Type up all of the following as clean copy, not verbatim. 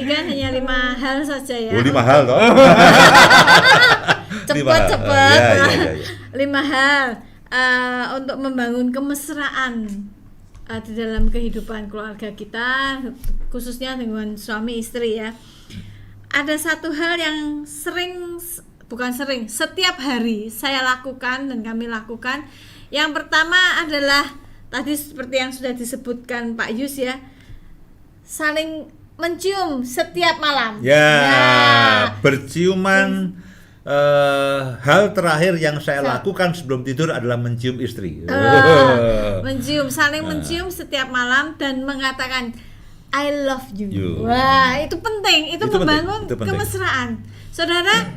tadi kan hanya 5 hal saja ya. 5 hal toh. Cepet. Ya. 5 hal untuk membangun kemesraan di dalam kehidupan keluarga kita, khususnya dengan suami istri ya. Ada satu hal yang setiap hari saya lakukan dan kami lakukan. Yang pertama adalah tadi seperti yang sudah disebutkan Pak Yus ya, saling mencium setiap malam. Berciuman. Hal terakhir yang saya lakukan sebelum tidur adalah mencium istri. Saling mencium setiap malam dan mengatakan I love you. Wah, itu penting, itu membangun kemesraan. Saudara,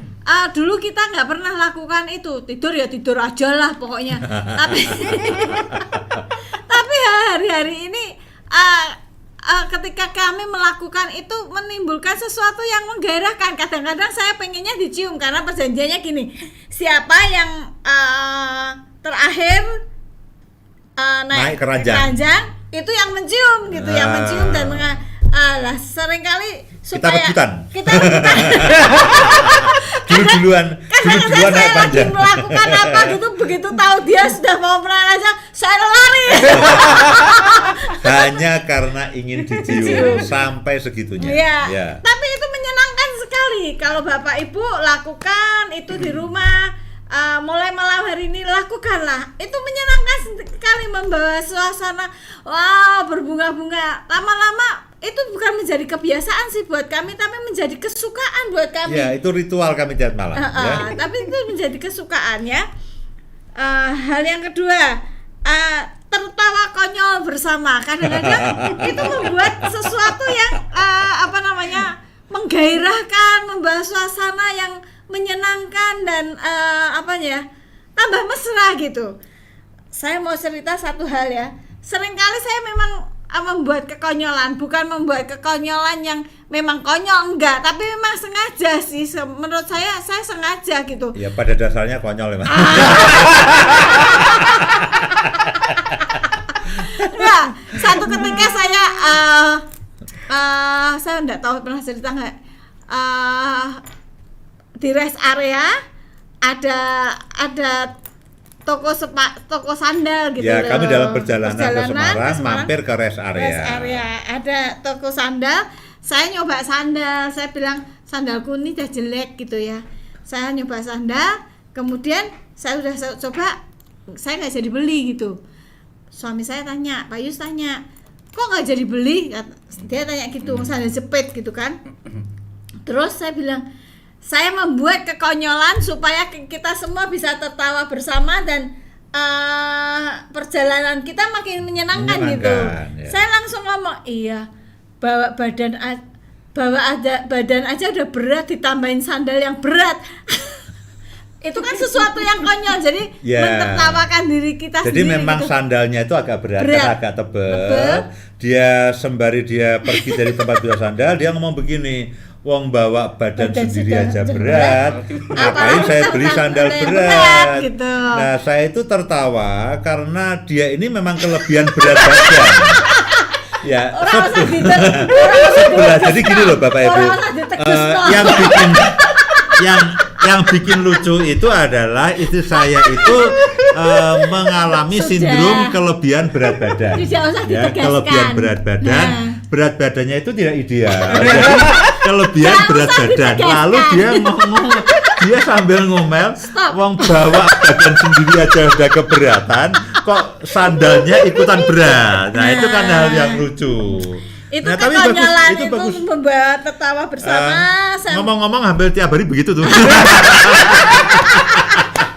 dulu kita nggak pernah lakukan itu, tidur aja lah pokoknya. Tapi hari-hari ini ketika kami melakukan itu menimbulkan sesuatu yang menggairahkan. Kadang-kadang saya pengennya dicium karena perjanjiannya gini, siapa yang terakhir naik ke ranjang itu yang mencium gitu, yang mencium dan seringkali supaya kita rebutan. dulu-duluan naik panjang. Melakukan apa gitu, begitu tahu dia sudah mau ranjang, saya lari. Hanya karena ingin dicium sampai segitunya. Ya. Tapi itu menyenangkan sekali kalau Bapak Ibu lakukan itu di rumah. Mulai malam hari ini lakukanlah. Itu menyenangkan sekali, membawa suasana berbunga-bunga. Lama-lama itu bukan menjadi kebiasaan sih buat kami, tapi menjadi kesukaan buat kami. Ya, itu ritual kami tiap malam. Tapi itu menjadi kesukaan ya. Hal yang kedua, tertawa konyol bersama. Kadang-kadang itu membuat sesuatu yang menggairahkan, membawa suasana yang menyenangkan dan tambah mesra gitu. Saya mau cerita satu hal ya. Seringkali saya memang membuat kekonyolan, bukan membuat kekonyolan yang memang konyol, enggak, tapi memang sengaja sih. Menurut saya sengaja gitu. Ya, pada dasarnya konyol memang. Nah, satu ketika saya enggak tahu pernah cerita enggak, di rest area ada toko sandal gitu. Ya, kami dalam perjalanan ke Semarang mampir ke rest area. Ada toko sandal. Saya nyoba sandal, saya bilang sandalku ini udah jelek gitu ya. Saya nyoba sandal, kemudian saya udah coba, saya nggak jadi beli gitu. Suami saya tanya, Pak Yus tanya, kok nggak jadi beli? Dia tanya gitu, sandal jepit gitu kan. Terus saya bilang, saya membuat kekonyolan supaya kita semua bisa tertawa bersama dan perjalanan kita makin menyenangkan gitu. Ya. Saya langsung ngomong, iya, badan aja udah berat, ditambahin sandal yang berat. Itu kan sesuatu yang konyol, jadi mentertawakan diri kita jadi sendiri. Jadi memang gitu. Sandalnya itu agak berat. Agak tebal. Dia sembari dia pergi dari tempat jual sandal, dia ngomong begini, wong bawa badan sendiri aja berat, ngapain saya beli sandal berat gitu. Nah, saya itu tertawa karena dia ini memang kelebihan berat badan. Ya, sebelah. Jadi gini loh Bapak Ibu, yang bikin lucu itu adalah istri saya itu mengalami sindrom kelebihan berat badan. Kelebihan berat badan. Berat badannya itu tidak ideal. Jadi kelebihan berat badan. Lalu dia sambil ngomel, wong bawa badan sendiri aja udah keberatan, kok sandalnya ikutan berat. Nah, itu kan hal yang lucu. Itu kekonyolan, itu membuat tertawa bersama. Ngomong-ngomong hampir tiap hari begitu tuh.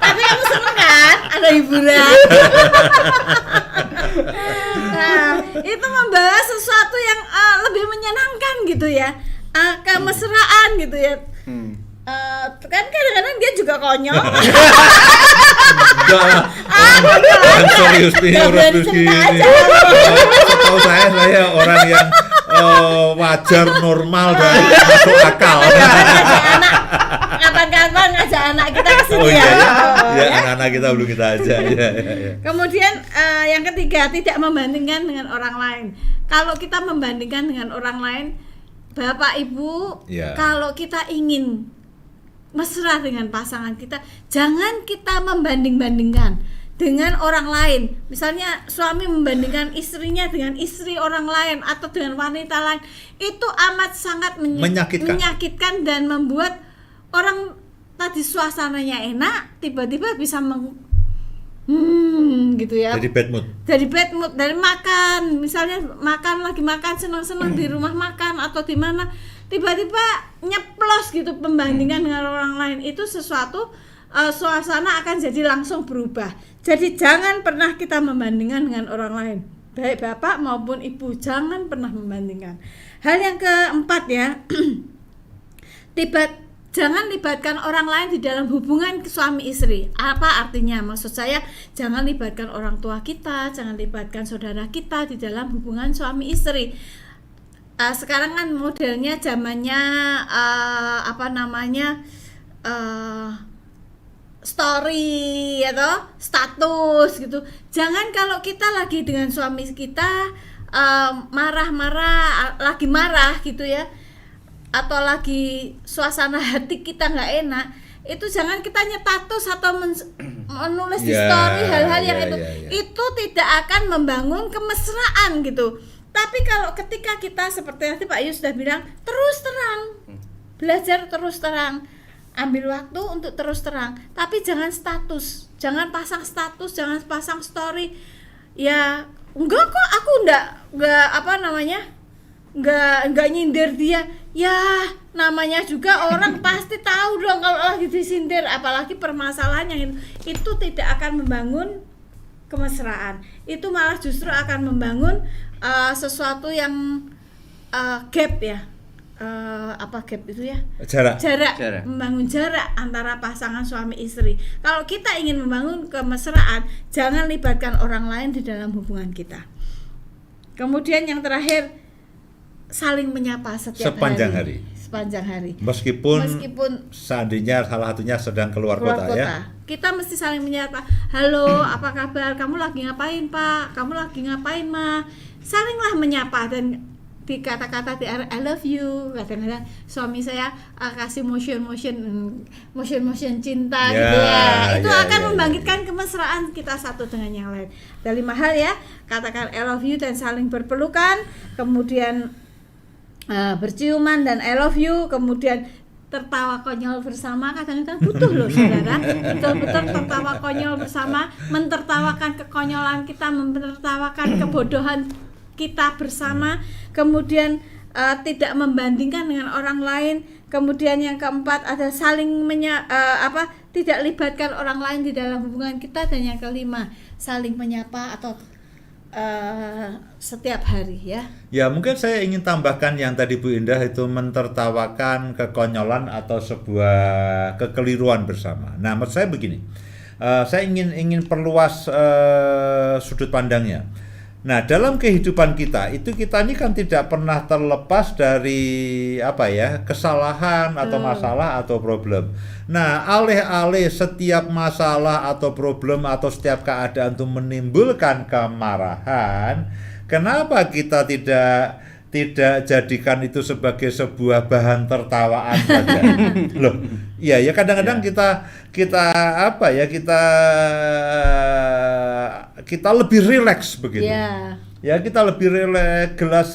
Tapi kamu seneng kan? Ada hiburan. Nah, itu membawa sesuatu yang lebih menyenangkan gitu ya, kemesraan gitu ya. Kan kadang-kadang dia juga konyol. Serius nih orang gini. Tahu saya orang yang wajar, normal dan masuk akal. Kapan-kapan ngajak anak kita ke sini ya. Ya, anak-anak kita belum kita ajak. Ya. Kemudian yang ketiga, tidak membandingkan dengan orang lain. Kalau kita membandingkan dengan orang lain, Bapak Ibu, kalau kita ingin mesra dengan pasangan kita, jangan kita membanding-bandingkan dengan orang lain. Misalnya suami membandingkan istrinya dengan istri orang lain atau dengan wanita lain, itu amat sangat menyakitkan dan membuat orang tadi suasananya enak tiba-tiba bisa gitu ya. Jadi bad mood dari makan, misalnya lagi makan senang-senang di rumah makan atau di mana, tiba-tiba nyeplos gitu pembandingan dengan orang lain. Itu sesuatu suasana akan jadi langsung berubah. Jadi jangan pernah kita membandingkan dengan orang lain, baik bapak maupun ibu, jangan pernah membandingkan. Hal yang keempat ya, jangan libatkan orang lain di dalam hubungan suami istri. Apa artinya? Maksud saya, jangan libatkan orang tua kita, jangan libatkan saudara kita di dalam hubungan suami istri. Sekarang kan modelnya zamannya story atau status gitu. Jangan kalau kita lagi dengan suami kita lagi marah gitu ya, atau lagi suasana hati kita nggak enak, itu jangan kita nyetatus atau menulis di story hal-hal yang itu tidak akan membangun kemesraan gitu. Tapi kalau ketika kita seperti tadi Pak Yus sudah bilang, terus terang, belajar terus terang, ambil waktu untuk terus terang, tapi jangan status, jangan pasang status, jangan pasang story. Ya enggak kok, aku enggak nyindir dia. Ya namanya juga orang pasti tahu dong kalau lagi disindir, apalagi permasalahan yang itu tidak akan membangun kemesraan. Itu malah justru akan membangun sesuatu yang gap ya. Gap itu ya? Jarak. Membangun jarak antara pasangan suami istri. Kalau kita ingin membangun kemesraan, jangan libatkan orang lain di dalam hubungan kita. Kemudian yang terakhir, saling menyapa sepanjang hari. Meskipun seandainya salah satunya sedang keluar kota ya. Kita mesti saling menyapa. Halo, apa kabar? Kamu lagi ngapain, Pak? Kamu lagi ngapain, Ma? Salinglah menyapa dan di kata-kata I love you. Kadang-kadang suami saya kasih motion cinta gitu ya. Itu akan membangkitkan kemesraan kita satu dengan yang lain. Ada 5 hal ya. Katakan I love you dan saling berpelukan, kemudian berciuman dan I love you, kemudian tertawa konyol bersama. Kadang-kadang butuh loh saudara, betul-betul tertawa konyol bersama, mentertawakan kekonyolan kita, mentertawakan kebodohan kita bersama. Kemudian tidak membandingkan dengan orang lain. Kemudian yang keempat ada saling tidak libatkan orang lain di dalam hubungan kita. Dan yang kelima, saling menyapa atau setiap hari ya. Ya mungkin saya ingin tambahkan yang tadi Bu Indah itu mentertawakan kekonyolan atau sebuah kekeliruan bersama. Nah menurut saya begini, saya ingin perluas sudut pandangnya. Nah dalam kehidupan kita ini kan tidak pernah terlepas dari kesalahan atau masalah atau problem. Nah alih-alih setiap masalah atau problem atau setiap keadaan itu menimbulkan kemarahan, kenapa kita tidak jadikan itu sebagai sebuah bahan tertawaan saja? Loh, ya kadang-kadang kita lebih rileks begitu. Ya kita lebih rileks, gelas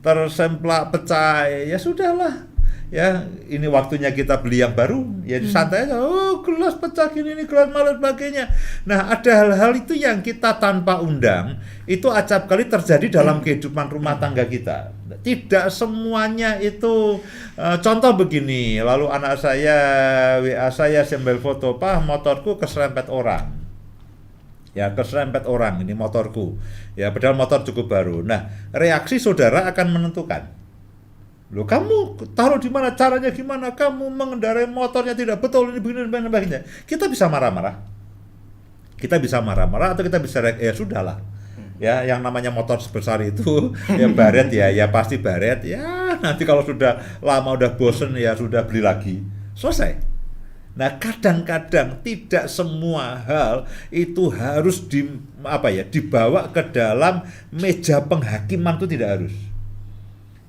tersemplak pecah, ya sudahlah. Ya ini waktunya kita beli yang baru, ya santai aja. Oh gelas pecah gini, gelas malah sebagainya. Nah ada hal-hal itu yang kita tanpa undang itu acap kali terjadi dalam kehidupan rumah tangga kita. Tidak semuanya itu contoh begini. Lalu anak saya WA saya sambil foto, Pak motorku keserempet orang. Ya keserempet orang ini motorku. Ya padahal motor cukup baru. Nah reaksi saudara akan menentukan. Loh kamu taruh di mana, caranya gimana, kamu mengendarai motornya tidak betul, ini begini dan sebagainya. Kita bisa marah-marah atau kita bisa ya sudahlah. Ya yang namanya motor sebesar itu ya baret ya pasti baret. Ya nanti kalau sudah lama udah bosen ya sudah beli lagi. Selesai. Nah, kadang-kadang tidak semua hal itu harus dibawa ke dalam meja penghakiman, itu tidak harus.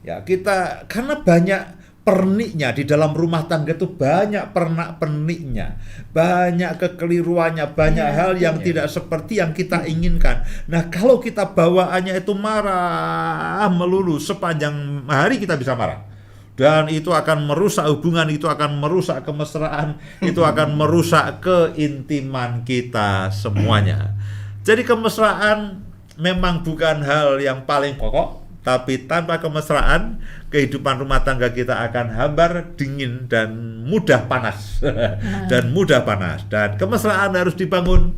Ya, kita karena banyak perniknya di dalam rumah tangga itu, banyak pernak-perniknya, banyak kekeliruannya, banyak hal yang tidak seperti yang kita inginkan. Nah, kalau kita bawaannya itu marah melulu, sepanjang hari kita bisa marah. Dan itu akan merusak hubungan, itu akan merusak kemesraan, itu akan merusak keintiman kita semuanya. Jadi kemesraan memang bukan hal yang paling pokok, tapi tanpa kemesraan, kehidupan rumah tangga kita akan hambar, dingin, dan mudah panas. Dan mudah panas. Dan kemesraan harus dibangun,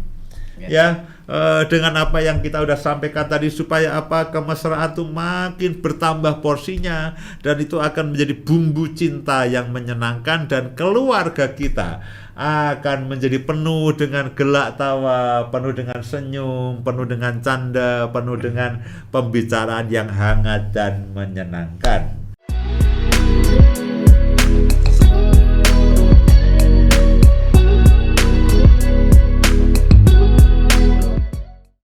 ya, dengan apa yang kita udah sampaikan tadi, supaya apa, kemesraan itu makin bertambah porsinya, dan itu akan menjadi bumbu cinta yang menyenangkan, dan keluarga kita akan menjadi penuh dengan gelak tawa, penuh dengan senyum, penuh dengan canda, penuh dengan pembicaraan yang hangat dan menyenangkan.